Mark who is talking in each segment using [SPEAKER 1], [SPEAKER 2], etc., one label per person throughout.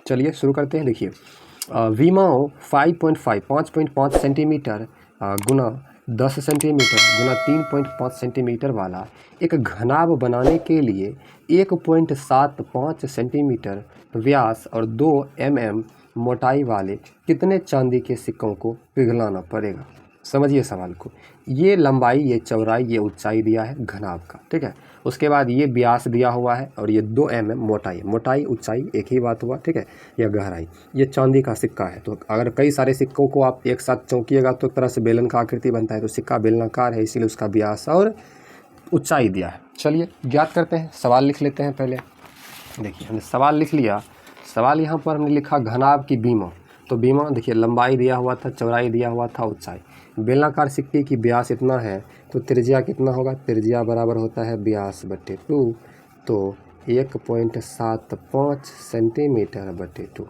[SPEAKER 1] चलिए शुरू करते हैं। देखिए विमाओ 5.5 सेंटीमीटर गुना 10 सेंटीमीटर गुना 3.5 सेंटीमीटर वाला एक घनाभ बनाने के लिए 1.75 सेंटीमीटर व्यास और 2 mm मोटाई वाले कितने चांदी के सिक्कों को पिघलाना पड़ेगा। समझिए सवाल को। ये लंबाई, ये चौड़ाई, ये ऊंचाई दिया है घनाभ का, ठीक है। उसके बाद ये व्यास दिया हुआ है और ये 2 mm मोटाई, मोटाई ऊंचाई एक ही बात हुआ, ठीक है। यह गहराई, ये चांदी का सिक्का है। तो अगर कई सारे सिक्कों को आप एक साथ चौंकिएगा तो एक तरह से बेलन का आकृति बनता है। तो सिक्का बेलनाकार है, इसीलिए उसका व्यास और ऊंचाई दिया है। चलिए ज्ञात करते हैं, सवाल लिख लेते हैं पहले। देखिए हमने सवाल लिख लिया। सवाल यहाँ पर हमने लिखा घनाभ की बीमा। तो बीमा देखिए लंबाई दिया हुआ था, चौड़ाई दिया हुआ था, ऊंचाई। बेलनाकार सिक्के की व्यास इतना है तो त्रिज्या कितना होगा, त्रिज्या बराबर होता है व्यास बटे 2। तो 1.75 सेंटीमीटर बटे 2।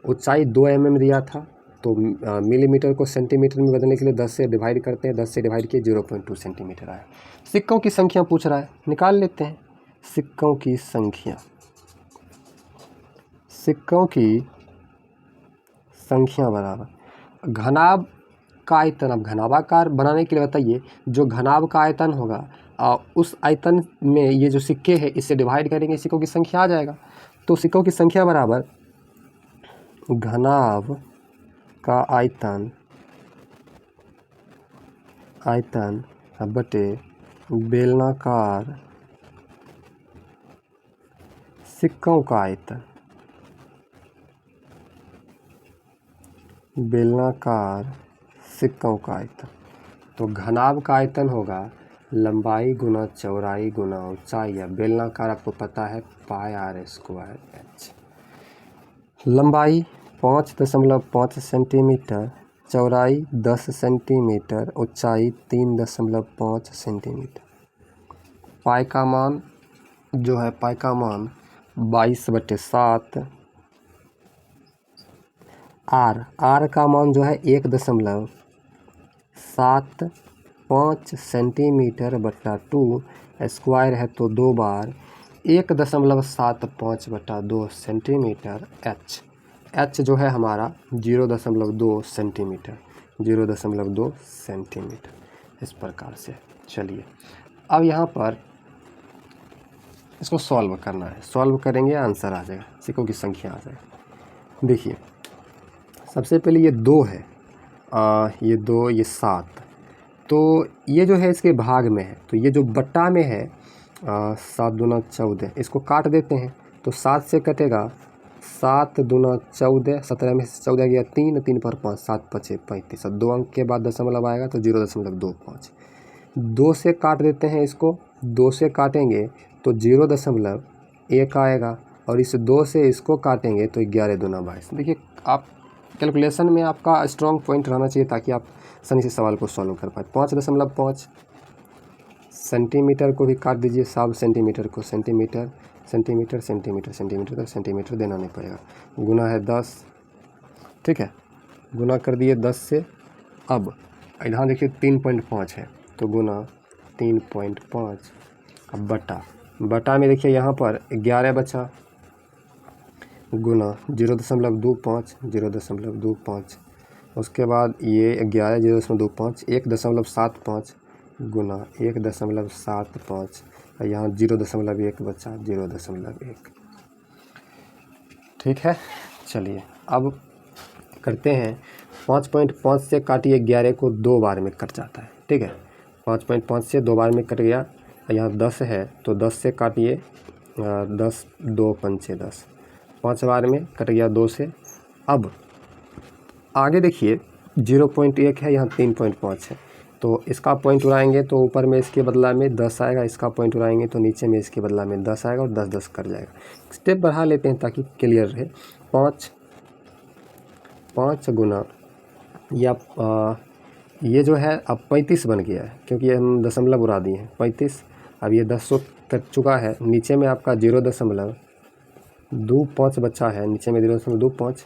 [SPEAKER 1] ऊंचाई 2 mm दिया था तो मिलीमीटर को सेंटीमीटर में बदलने के लिए 10 से डिवाइड करते हैं। 10 से डिवाइड किए 0.2 सेंटीमीटर आया। सिक्कों की संख्या पूछ रहा है, निकाल लेते हैं सिक्कों की संख्या। सिक्कों की संख्या बराबर घनाभ का आयतन। अब घनाभाकार बनाने के लिए बताइए, जो घनाभ का आयतन होगा उस आयतन में ये जो सिक्के हैं इससे डिवाइड करेंगे, सिक्कों की संख्या आ जाएगा। तो सिक्कों की संख्या बराबर घनाभ का आयतन बटे बेलनाकार सिक्कों का आयतन। बेलनाकार सिक्कों का आयतन। तो घनाभ का आयतन होगा लंबाई गुना चौड़ाई गुना ऊंचाई, या बेलनाकार आपको पता है πr²h। लंबाई 5.5 सेंटीमीटर, चौड़ाई 10 सेंटीमीटर, ऊंचाई 3.5 सेंटीमीटर। पाई का मान जो है, पाई का मान 22/7। आर का मान जो है 1.75 सेंटीमीटर बटा 2। स्क्वायर है तो 2 बार 1.75/2 सेंटीमीटर। एच जो है हमारा 0.2 सेंटीमीटर, 0.2 सेंटीमीटर। इस प्रकार से। चलिए अब यहाँ पर इसको सॉल्व करना है। सॉल्व करेंगे आंसर आ जाएगा, सिक्कों की संख्या आ जाएगा। देखिए सबसे पहले ये 2 है, ये 2, ये 7। तो ये जो है इसके भाग में है, तो ये जो बट्टा में है 7 दूना 14, इसको काट देते हैं। तो 7 से कटेगा 7 दूना 14, 17 में से 14 गया 3, 3 पर 5, 7 5 35। 2 अंक के बाद दशमलव आएगा तो 0.25। 2 से काट देते हैं इसको, 2 से काटेंगे तो 0.1 आएगा, और इस 2 से इसको काटेंगे तो 11 दूना 22। देखिए आप कैलकुलेशन में आपका स्ट्रॉन्ग पॉइंट रहना चाहिए ताकि आप आसानी से सवाल को सॉल्व कर पाए। 5.5 सेंटीमीटर को भी काट दीजिए, सब सेंटीमीटर को सेंटीमीटर सेंटीमीटर सेंटीमीटर सेंटीमीटर तक सेंटीमीटर देना नहीं पड़ेगा। गुना है 10, ठीक है, गुना कर दिए 10 से। अब यहाँ देखिए 3.5 है तो गुना 3.5। अब बटा में देखिए यहाँ पर 11 बचा, गुना 0.25। उसके बाद ये 11 0.25, 1.75 गुना 1.75, और यहाँ 0.1 बचा, 0.1। ठीक है। चलिए अब करते हैं 5.5 से काटिए 11 को 2 बार में कट जाता है, ठीक है। 5.5 से 2 बार में कट गया। यहाँ 10 है तो 10 से काटिए 10, 2 पंचे 10, 5 बार में कट गया 2 से। अब आगे देखिए 0.1 है, यहाँ 3.5 है, तो इसका पॉइंट उड़ाएंगे तो ऊपर में इसके बदला में 10 आएगा, इसका पॉइंट उड़ाएंगे तो नीचे में इसके बदला में 10 आएगा, और 10 10 कर जाएगा। स्टेप बढ़ा लेते हैं ताकि क्लियर रहे। 5 गुना या ये जो है अब 35 बन गया है, क्योंकि हम दशमलव उड़ा दिए हैं 35। अब ये 10 कट चुका है, नीचे में आपका 0.25 बचा है, नीचे में 0.25,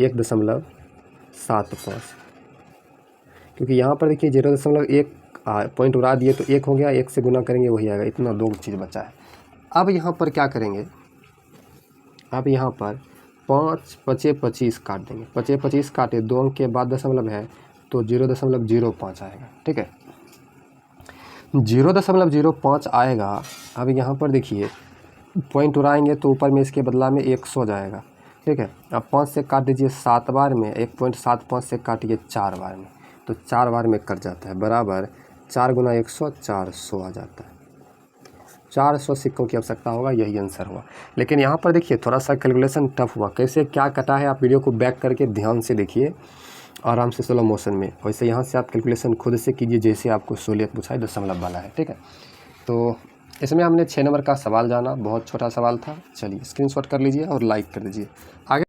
[SPEAKER 1] 1.75, क्योंकि यहाँ पर देखिए 0.1 पॉइंट उड़ा दिए तो 1 हो गया, 1 से गुना करेंगे वही आएगा, इतना 2 चीज़ बचा है। अब यहाँ पर क्या करेंगे, अब यहाँ पर 5 पचे 25 काट देंगे, 5 25 काटे, 2 अंक के बाद दशमलव है तो 0.05 आएगा। ठीक है, 0.05 आएगा। अब यहाँ पर देखिए पॉइंट उड़ाएंगे तो ऊपर में इसके बदला में 100 जाएगा। ठीक है, अब 5 से काट दीजिए 7 बार में, 1.75 से काटिए 4 बार में, तो 4 बार में कट जाता है, बराबर 4 गुना 100 400 आ जाता है। 400 सिक्कों की आवश्यकता होगा, यही आंसर हुआ। लेकिन यहाँ पर देखिए थोड़ा सा कैलकुलेशन टफ हुआ, कैसे क्या कटा है आप वीडियो को बैक करके ध्यान से देखिए, आराम से स्लो मोशन में। वैसे यहाँ से आप कैलकुलेशन खुद से कीजिए जैसे आपको सहूलियत पूछाए, दशमलव वाला है। ठीक है, तो इसमें हमने 6 नंबर का सवाल जाना, बहुत छोटा सवाल था। चलिए स्क्रीनशॉट कर लीजिए और लाइक कर दीजिए। आगे